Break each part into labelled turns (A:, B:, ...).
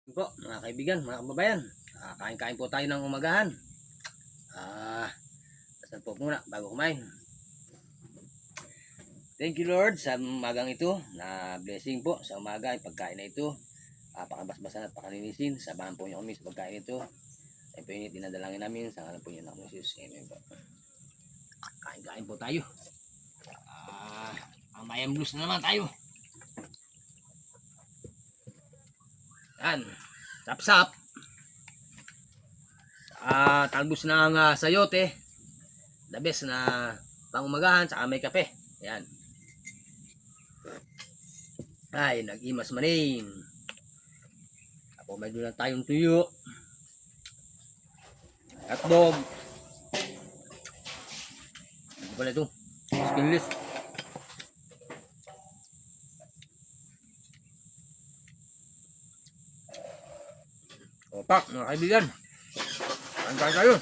A: Po, mga kaibigan, mga kababayan, kain-kain po tayo ng umagahan. Dasal po muna bago kumain. Thank you Lord sa umagang ito na blessing po sa umaga ay pagkain na ito. Pakabasbasan at pakalinisin. Sabahan po niyo kami sa pagkain ito. Ay po yun, dinadalangin namin sa ngalan po niyo ng Jesus. Amen po. Kain-kain po tayo. Ang Mayan Blues na naman tayo. Yan. Sap-sap. Talbos ng sayote. The best na pangumagahan. Saka may kape. Yan. Ay, nag-imas manin. Ako may doon tayong tuyo. Hotdog. Ano pala ito? Skinless. Opak, mga kaibigan. Kain tayo.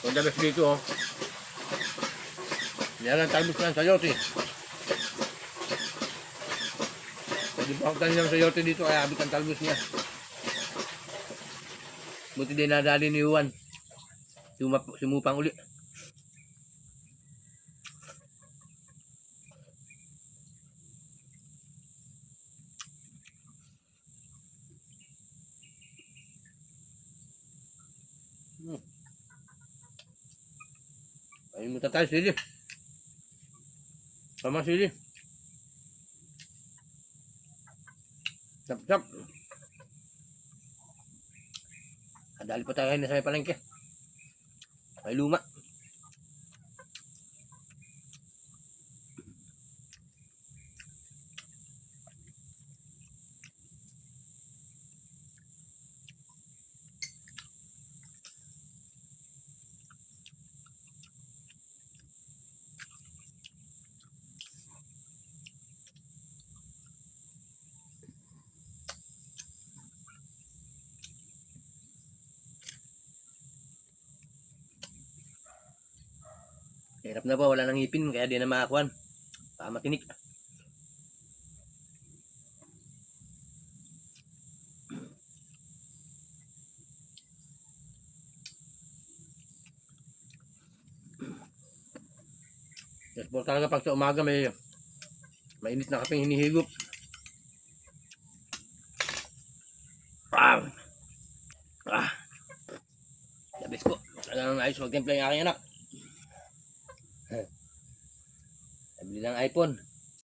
A: So, the best dito, oh. Niyalang talbos ng sayote. Pwede pa ako ng sayote dito kaya abit ang talbos niya. Buti din nadali ni Juan. Sumupang uli. Ayun mo tayo sili. Sama sili. Sap-sap. Dali pa tayo na sa may palengke. May luma. Hirap na po, wala nang ngipin, kaya di na makakuan. Matinik. Yes, po talaga pag sa umaga may mainit na kaping hinihigop. Labis po. Talagang ayos magtimpla yung aking anak. Nabili ng iPhone.